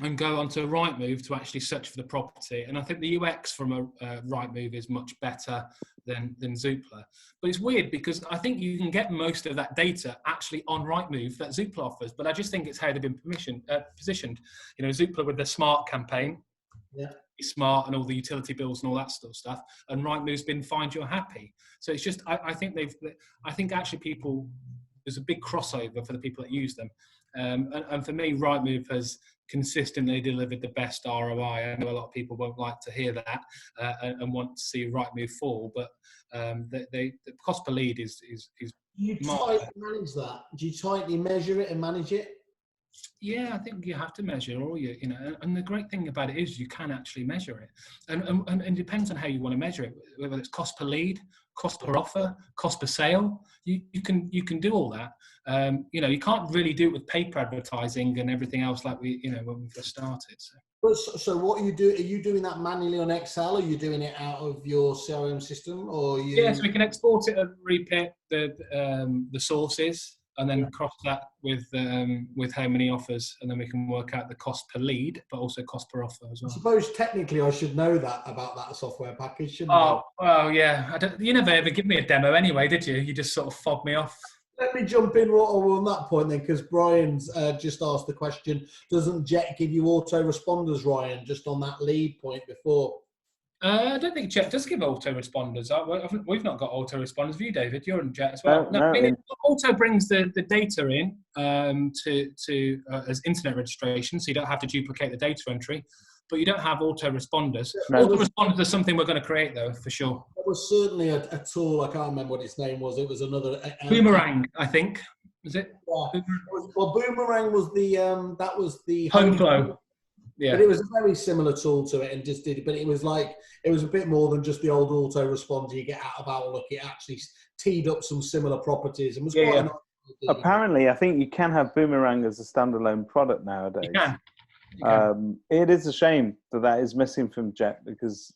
and go onto Rightmove to actually search for the property. And I think the UX from a Rightmove is much better than Zoopla. But it's weird because I think you can get most of that data actually on Rightmove that Zoopla offers. But I just think it's how they've been positioned. Zoopla with the smart campaign, smart and all the utility bills and all that sort of stuff. And Rightmove's been find you're happy. So it's just, I think actually people, there's a big crossover for the people that use them. And for me, Rightmove has consistently delivered the best ROI. I know a lot of people won't like to hear that and want to see Rightmove fall, but the cost per lead is. Do you tightly manage that? Do you tightly measure it and manage it? Yeah, I think you have to measure all and the great thing about it is you can actually measure it, and it depends on how you want to measure it, whether it's cost per lead, cost per offer, cost per sale. You can do all that. You can't really do it with paper advertising and everything else like when we first started. So what are you doing? Are you doing that manually on Excel? Or are you doing it out of your CRM system, or Yes, we can export it and repeat the sources. And then cross that with how many offers, and then we can work out the cost per lead, but also cost per offer as well. I suppose technically I should know that about that software package, shouldn't I? Oh, well, yeah. You never ever give me a demo anyway, did you? You just sort of fobbed me off. Let me jump in on that point then, because Brian's just asked the question, doesn't Jet give you autoresponders, Ryan, just on that lead point before? I don't think Jet does give autoresponders. We've not got autoresponders. Have you, David? You're in Jet as well. No, Auto brings the data in to as internet registration, so you don't have to duplicate the data entry, but you don't have autoresponders. No. Autoresponders are something we're going to create, though, for sure. There was certainly a tool, I can't remember what its name was. It was another... Boomerang, I think. Was it? Yeah. Well, Boomerang was that was the... HomeFlow. Yeah. But it was a very similar tool to it and just did it. But it was a bit more than just the old autoresponder you get out of Outlook. It actually teed up some similar properties and was quite nice. Apparently, I think you can have Boomerang as a standalone product nowadays. You can. It is a shame that is missing from Jet, because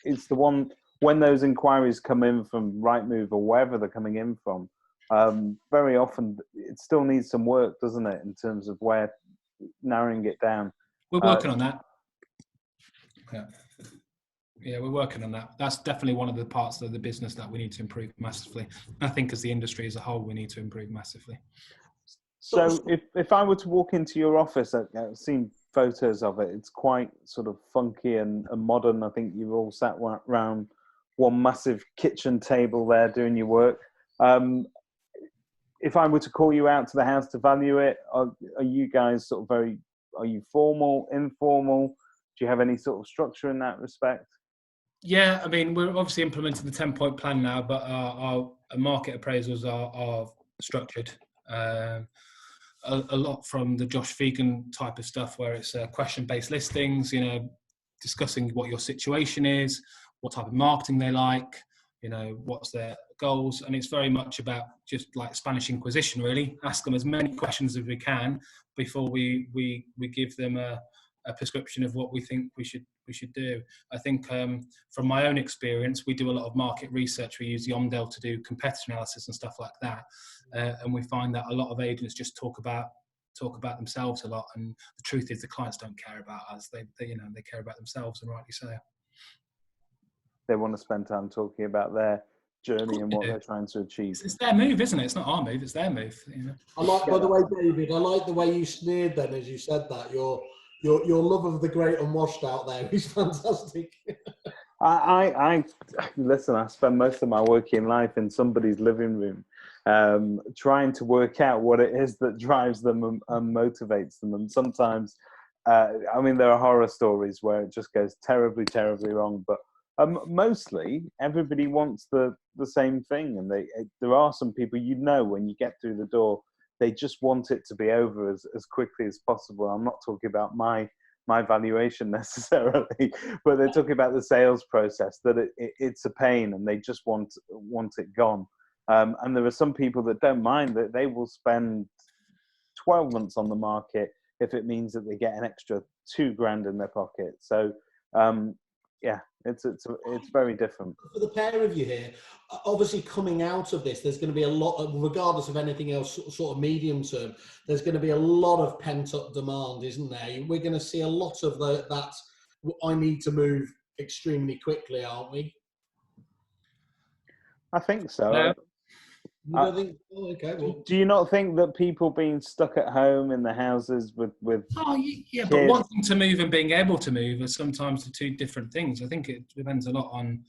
it's the one, when those inquiries come in from Rightmove or wherever they're coming in from, very often it still needs some work, doesn't it, in terms of where narrowing it down. We're working on that. Yeah, we're working on that. That's definitely one of the parts of the business that we need to improve massively. I think as the industry as a whole, we need to improve massively. So if I were to walk into your office, I've seen photos of it. It's quite sort of funky and modern. I think you've all sat around one massive kitchen table there doing your work. If I were to call you out to the house to value it, are you guys sort of are you formal, informal? Do you have any sort of structure in that respect? Yeah, I mean, we're obviously implementing the 10-point plan now, but our market appraisals are structured. A lot from the Josh Vegan type of stuff, where it's question-based listings, discussing what your situation is, what type of marketing they like, what's their goals. And it's very much about just like Spanish Inquisition, really. Ask them as many questions as we can before we give them a prescription of what we think we should do. I think from my own experience, we do a lot of market research. We use Yomdel to do competitor analysis and stuff like that, and we find that a lot of agents just talk about themselves a lot. And the truth is, the clients don't care about us. They care about themselves, and rightly so. They want to spend time talking about their journey and what they're trying to achieve. It's their move, isn't it? It's not our move, it's their move. I like, by the way, David, I like the way you sneered then as you said that. your love of the great unwashed out there is fantastic. I listen, I spend most of my working life in somebody's living room, trying to work out what it is that drives them and motivates them. And sometimes, I mean, there are horror stories where it just goes terribly, terribly wrong. But mostly, everybody wants the same thing. And there are some people, when you get through the door, they just want it to be over as quickly as possible. I'm not talking about my valuation necessarily, but they're talking about the sales process, that it's a pain and they just want it gone. And there are some people that don't mind, that they will spend 12 months on the market if it means that they get an extra $2,000 in their pocket. So yeah, it's very different. For the pair of you here, obviously coming out of this, there's going to be a lot of, regardless of anything else sort of medium term, there's going to be a lot of pent up demand, isn't there? We're going to see a lot of that I need to move extremely quickly, aren't we? I think so. No. You don't think? Oh, okay. Well, do you not think that people being stuck at home in their houses with Oh yeah, kids? But wanting to move and being able to move are sometimes the two different things. I think it depends a lot on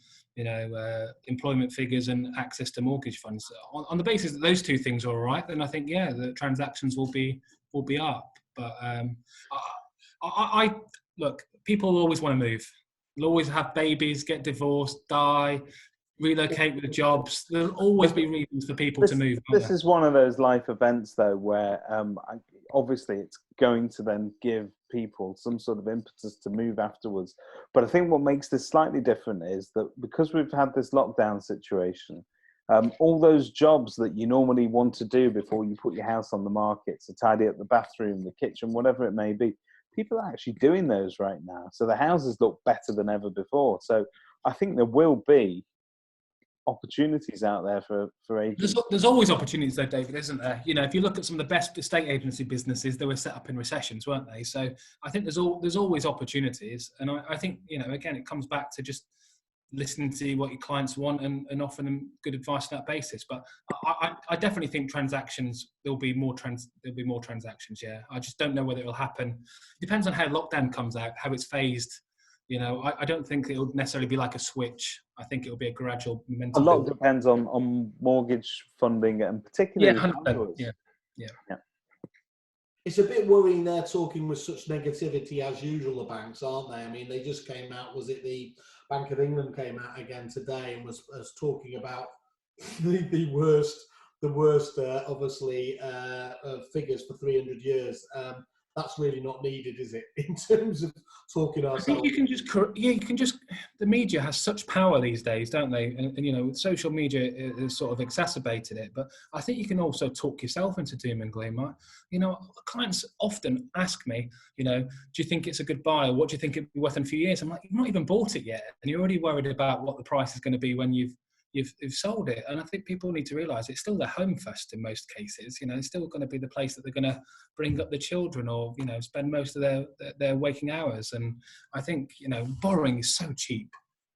employment figures and access to mortgage funds. On the basis that those two things are all right, then I think the transactions will be up. But I look, people always want to move. They'll always have babies, get divorced, die, relocate with jobs. There'll always be reasons for people to move. This is one of those life events, though, where obviously it's going to then give people some sort of impetus to move afterwards. But I think what makes this slightly different is that because we've had this lockdown situation, all those jobs that you normally want to do before you put your house on the market, to tidy up the bathroom, the kitchen, whatever it may be, people are actually doing those right now. So the houses look better than ever before. So I think there will be opportunities out there for agents. There's always opportunities though, David, isn't there? If you look at some of the best estate agency businesses, they were set up in recessions, weren't they? So I think there's always opportunities. And I think, again, it comes back to just listening to what your clients want and offering them good advice on that basis. But I definitely think there'll be more transactions. Yeah. I just don't know whether it'll happen. It depends on how lockdown comes out, how it's phased. I don't think it'll necessarily be like a switch. I think it'll be a gradual momentum. A lot depends on mortgage funding and particularly. Yeah. It's a bit worrying they're talking with such negativity as usual, the banks, aren't they? I mean, they just came out, was it the Bank of England came out again today and was talking about the worst obviously figures for 300 years. That's really not needed, is it? In terms of talking ourselves. I think you can just. The media has such power these days, don't they? And social media has sort of exacerbated it. But I think you can also talk yourself into doom and gloom. Clients often ask me, do you think it's a good buy, or what do you think it'd be worth in a few years? I'm like, you've not even bought it yet, and you're already worried about what the price is going to be when you've sold it. And I think people need to realise it's still their home first in most cases. It's still going to be the place that they're going to bring up the children or, spend most of their waking hours. And I think, borrowing is so cheap.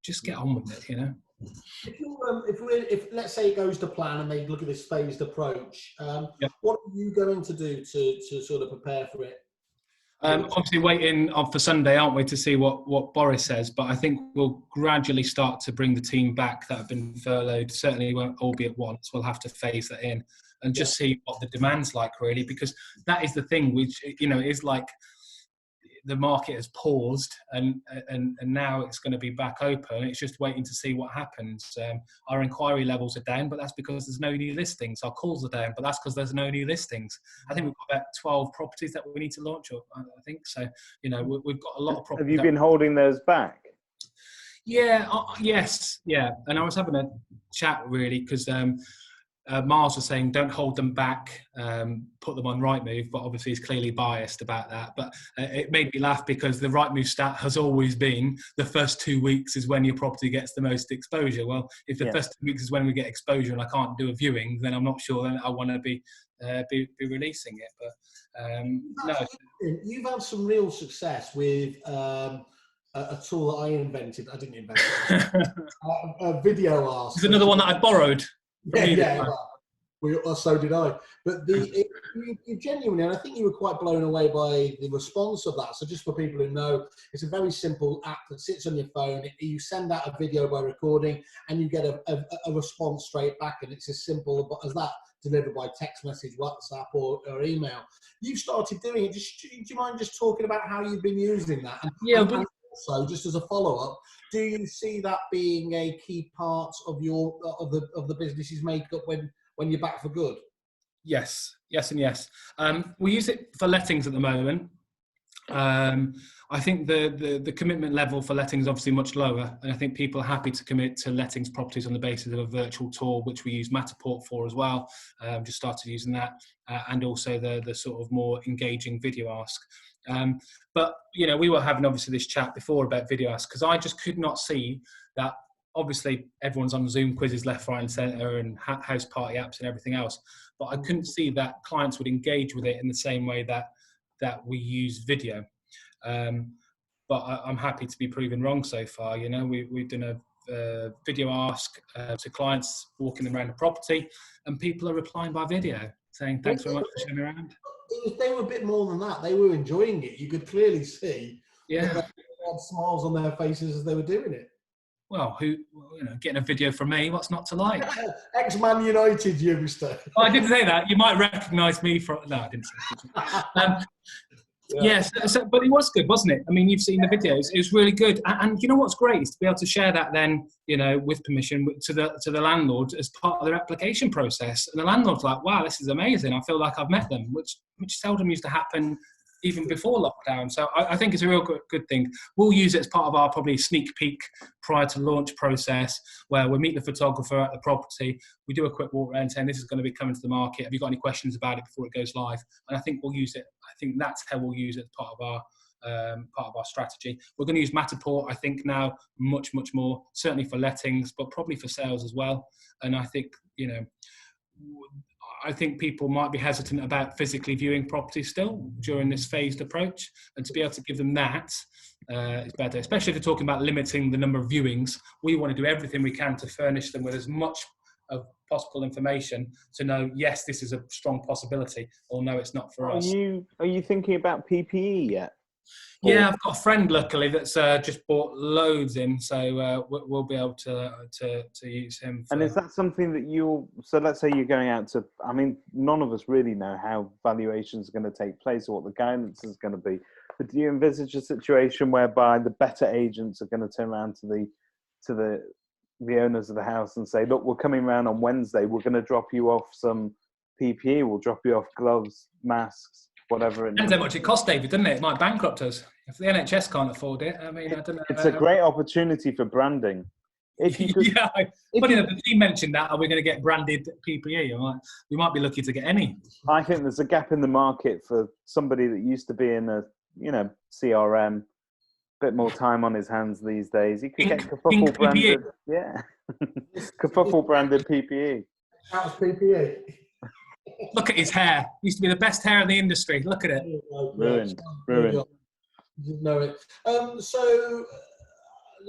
Just get on with it, If let's say it goes to plan and they look at this phased approach, what are you going to do to sort of prepare for it? Obviously waiting for Sunday, aren't we, to see what Boris says, but I think we'll gradually start to bring the team back that have been furloughed. Certainly won't all be at once. We'll have to phase that in and just see what the demand's like, really, because that is the thing which, is like the market has paused and now it's going to be back open. It's just waiting to see what happens. Our inquiry levels are down, but that's because there's no new listings. Our calls are down, but that's because there's no new listings. I think we've got about 12 properties that we need to launch, I think. So, we've got a lot of properties. Have you been holding those back? Yeah, yes, yeah. And I was having a chat, really, because Mars was saying don't hold them back, put them on Rightmove, but obviously he's clearly biased about that. But it made me laugh because the Rightmove stat has always been the first 2 weeks is when your property gets the most exposure. Well, if the first 2 weeks is when we get exposure and I can't do a viewing, then I'm not sure that I want to be releasing it. But no. You've had some real success with a tool that I invented. I didn't invent it. A video ask. It's another one that I borrowed. Yeah. So did I. But you genuinely, and I think you were quite blown away by the response of that. So just for people who know, it's a very simple app that sits on your phone. You send out a video by recording, and you get a response straight back, and it's as simple as that, delivered by text message, WhatsApp, or email. You've started doing it. Do you mind just talking about how you've been using that? And also, just as a follow-up, do you see that being a key part of the business's makeup when you're back for good? Yes, and yes. We use it for lettings at the moment. I think the commitment level for lettings is obviously much lower, and I think people are happy to commit to lettings properties on the basis of a virtual tour, which we use Matterport for as well. Just started using that, and also the sort of more engaging video ask. But we were having obviously this chat before about video ask, because I just could not see that. Obviously, everyone's on Zoom quizzes left, right, and centre, and house party apps and everything else. But I couldn't see that clients would engage with it in the same way that we use video. But I'm happy to be proven wrong so far. We've done a video ask to clients walking them around the property, and people are replying by video saying, "Thanks very much for showing me around." They were a bit more than that. They were enjoying it. You could clearly see that they had smiles on their faces as they were doing it. Well, getting a video from me, what's not to like? Ex-Man United youngster. I didn't say that. You might recognise me from... No, I didn't say that. Yes, but it was good, wasn't it? I mean, you've seen the videos. It was really good. And you know what's great is to be able to share that then, with permission to the landlord as part of their application process. And the landlord's like, wow, this is amazing. I feel like I've met them, which seldom used to happen even before lockdown. So I think it's a real good thing. We'll use it as part of our probably sneak peek prior to launch process, where we meet the photographer at the property. We do a quick walk around saying this is going to be coming to the market. Have you got any questions about it before it goes live? And I think we'll use it. I think that's how we'll use it as part of our strategy. We're going to use Matterport, I think, now much more, certainly for lettings, but probably for sales as well. And I think, I think people might be hesitant about physically viewing properties still during this phased approach, and to be able to give them that is better, especially if they're talking about limiting the number of viewings. We want to do everything we can to furnish them with as much of possible information to know, yes, this is a strong possibility, or no, it's not for us. Are you thinking about PPE yet? Yeah, I've got a friend, luckily, that's just bought loads in, so we'll be able to use him. And is that something that so let's say you're going out to, I mean, none of us really know how valuations are going to take place or what the guidance is going to be, but do you envisage a situation whereby the better agents are going to turn around to the owners of the house and say, look, we're coming around on Wednesday, we're going to drop you off some PPE, we'll drop you off gloves, masks, whatever. Depends how much it costs, David, doesn't it? It might bankrupt us. If the NHS can't afford it, I mean, I don't know. It's a great opportunity for branding. Funny enough, the team mentioned that. Are we going to get branded PPE? We might be lucky to get any. I think there's a gap in the market for somebody that used to be in a, CRM, bit more time on his hands these days. He could get kerfuffle branded. PPE. Yeah. Kerfuffle branded PPE. That's PPE. Look at his hair. Used to be the best hair in the industry. Look at it. Ruined. Didn't know it. So,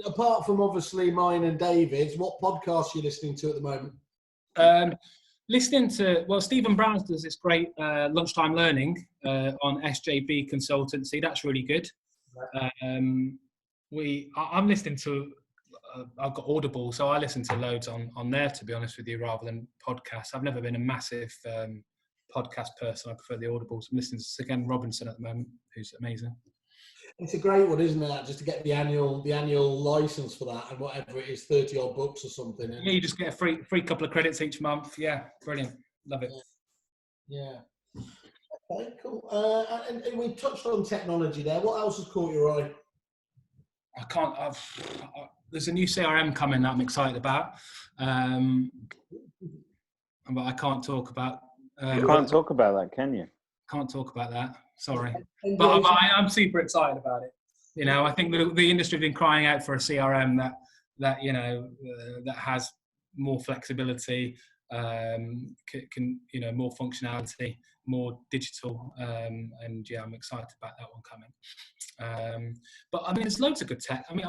apart from obviously mine and David's, what podcast are you listening to at the moment? Listening to, Stephen Brown does this great lunchtime learning on SJB Consultancy. That's really good. I'm listening to. I've got Audible, so I listen to loads on there, to be honest with you, rather than podcasts. I've never been a massive podcast person. I prefer the Audibles. I'm listening to Sir Robinson at the moment, who's amazing. It's a great one, isn't it? Just to get the annual license for that, and whatever it is, 30 odd bucks or something. Yeah, you just get a free couple of credits each month. Yeah, brilliant. Love it. Yeah. Okay, cool. And we touched on technology there. What else has caught your eye? There's a new CRM coming that I'm excited about, but I can't talk about. You can't talk about that, can you? Can't talk about that. Sorry, but I'm super excited about it. I think the industry has been crying out for a CRM that has more flexibility, can more functionality, more digital, and I'm excited about that one coming. But I mean, there's loads of good tech. I mean,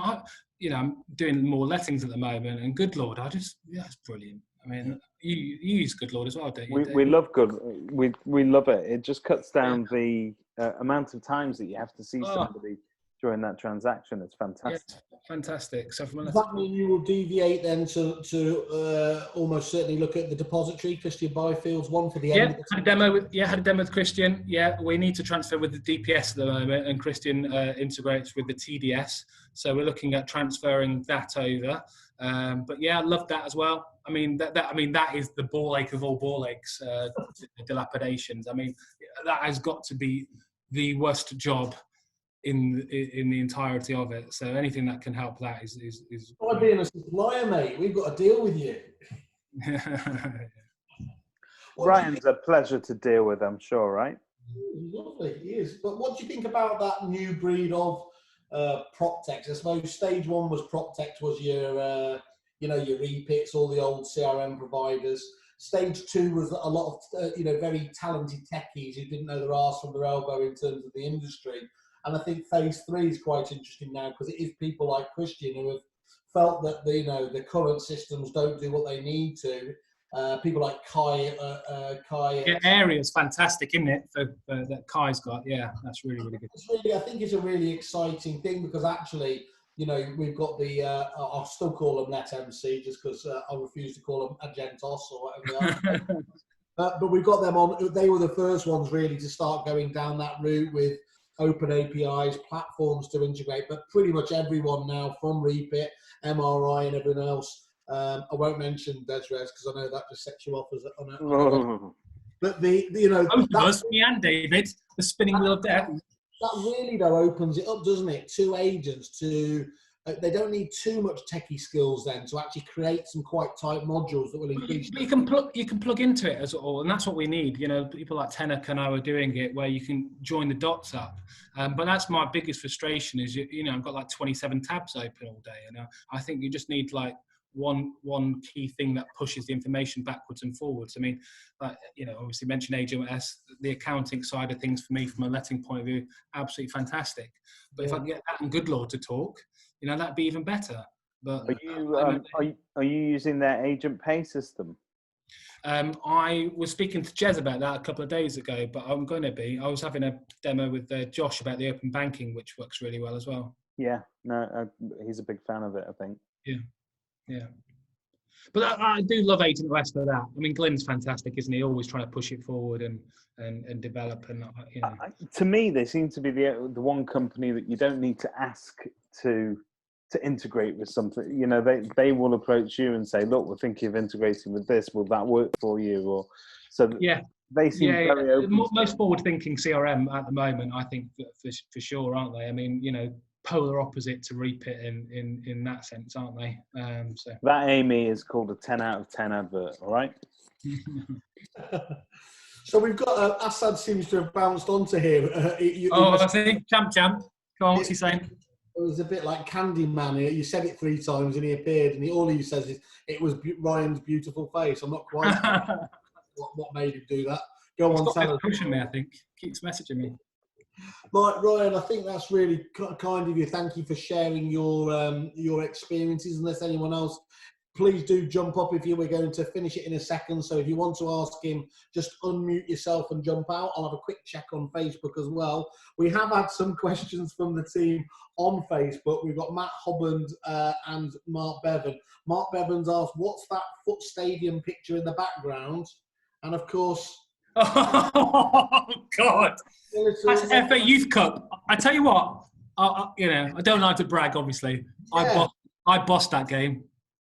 I'm doing more lettings at the moment, and good Lord, it's brilliant. I mean, you use Good Lord as well, don't you? We love good. We love it. It just cuts down the amount of times that you have to see somebody during that transaction. It's fantastic. Yeah, fantastic. So does that mean you will deviate then to almost certainly look at the depository, Christian Byfield's one for the end? Had a demo with Christian. Yeah, we need to transfer with the DPS at the moment, and Christian integrates with the TDS. So we're looking at transferring that over. But yeah, I love that as well. I mean, that is the ball ache of all ball aches, dilapidations. I mean, that has got to be the worst job in the entirety of it. So anything that can help that is. By being a supplier, mate, we've got to deal with you. Ryan's a pleasure to deal with, I'm sure, right? Lovely, he is. But what do you think about that new breed of PropTechs? I suppose stage one was PropTechs, was your your EPITs, all the old CRM providers. Stage two was a lot of very talented techies who didn't know their arse from their elbow in terms of the industry. And I think phase three is quite interesting now because it is people like Christian who have felt that the current systems don't do what they need to. People like Kai. Yeah, Area is fantastic, isn't it? That Kai's got. Yeah, that's really, really good. I think it's a really exciting thing because actually, we've got the. I'll still call them NetMC just because I refuse to call them Agentos or whatever they are. But we've got them on. They were the first ones really to start going down that route with open APIs, platforms to integrate. But pretty much everyone now, from Repit, MRI, and everyone else. I won't mention Desres because I know that just sets you off as but both of us, me and David, the spinning wheel of death. That really though opens it up, doesn't it, to agents to they don't need too much techie skills then to actually create some quite tight modules that will increase. You can plug into it as all, and that's what we need. People like Tenor and I were doing it where you can join the dots up. But that's my biggest frustration is I've got like 27 tabs open all day, and I think you just need like one key thing that pushes the information backwards and forwards. I mean, obviously mention AWS, the accounting side of things for me from a letting point of view, absolutely fantastic. But if I can get that and Good Lord to talk, that'd be even better. But are you using their agent pay system? I was speaking to Jez about that a couple of days ago, but I'm going to be. I was having a demo with Josh about the open banking, which works really well as well. Yeah, no, he's a big fan of it, I think. Yeah. But I do love Agent OS for that. I mean, Glenn's fantastic, isn't he? Always trying to push it forward and develop. And to me, they seem to be the one company that you don't need to ask to integrate with something. They will approach you and say, "Look, we're thinking of integrating with this. Will that work for you?" Or so. Yeah. They seem very open. Most forward-thinking CRM at the moment, I think, for sure, aren't they? I mean, polar opposite to Repit in that sense, aren't they? So that Amy is called a 10 out of 10 advert, all right? So we've got Assad seems to have bounced onto here. I see. Champ. Go on, what's he saying? It was a bit like Candyman. You said it 3 times and he appeared, and all he says is, "It was Ryan's beautiful face." I'm not quite what made him do that. Go on, tell us. Pushing me, I think. Keeps messaging me. Right, Ryan, I think that's really kind of you. Thank you for sharing your experiences. Unless anyone else, please do jump up if you were going to finish it in a second. So if you want to ask him, just unmute yourself and jump out. I'll have a quick check on Facebook as well. We have had some questions from the team on Facebook. We've got Matt Hobband and Mark Bevan. Mark Bevan's asked, "What's that Foot Stadium picture in the background?" And of course... Oh, God. That's FA Youth Cup. I tell you what, I don't like to brag, obviously. Yeah. I bossed that game.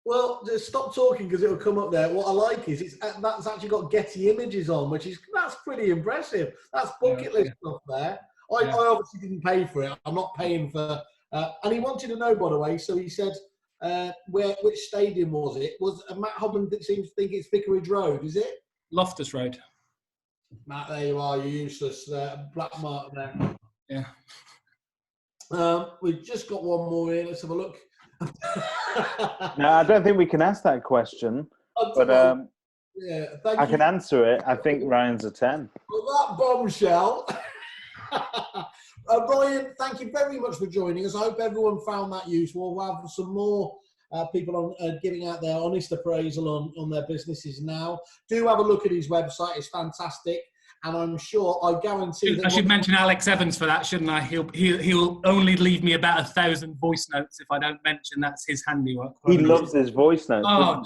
Well, just stop talking because it'll come up there. What I like is that's actually got Getty Images on, that's pretty impressive. That's bucket list stuff there. I obviously didn't pay for it. I'm not paying for... and he wanted to know, by the way, so he said, which stadium was it? Was Matt Hobband that seems to think it's Vicarage Road, is it? Loftus Road. Matt, there you are, you useless black mark there. Yeah. We've just got one more here. Let's have a look. No, I don't think we can ask that question. But I can answer it. I think Ryan's a 10. Well, that bombshell. Ryan, thank you very much for joining us. I hope everyone found that useful. We'll have some more people on giving out their honest appraisal on their businesses now. Do have a look at his website; it's fantastic, and I'm sure, I guarantee that. I should mention Alex Evans for that, shouldn't I? He'll only leave me about 1,000 voice notes if I don't mention that's his handiwork. He loves his voice notes. Oh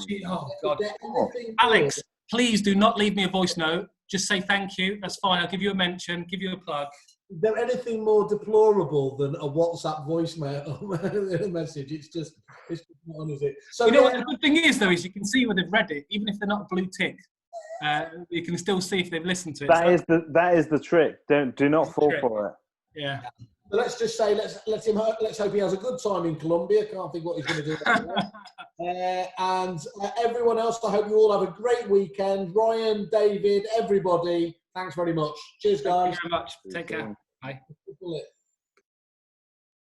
God! Alex, please do not leave me a voice note. Just say thank you. That's fine. I'll give you a mention, give you a plug. Is there anything more deplorable than a WhatsApp voicemail message? It's just not on, is it? So you know what the good thing is, though, is you can see when they've read it, even if they're not a blue tick. You can still see if they've listened to it. That is the trick. Do not fall for it. Yeah. So let's just say let's hope he has a good time in Colombia. Can't think what he's going to do. And everyone else, I hope you all have a great weekend. Ryan, David, everybody, thanks very much. Cheers, guys. Thank you very much. Take care. Bye.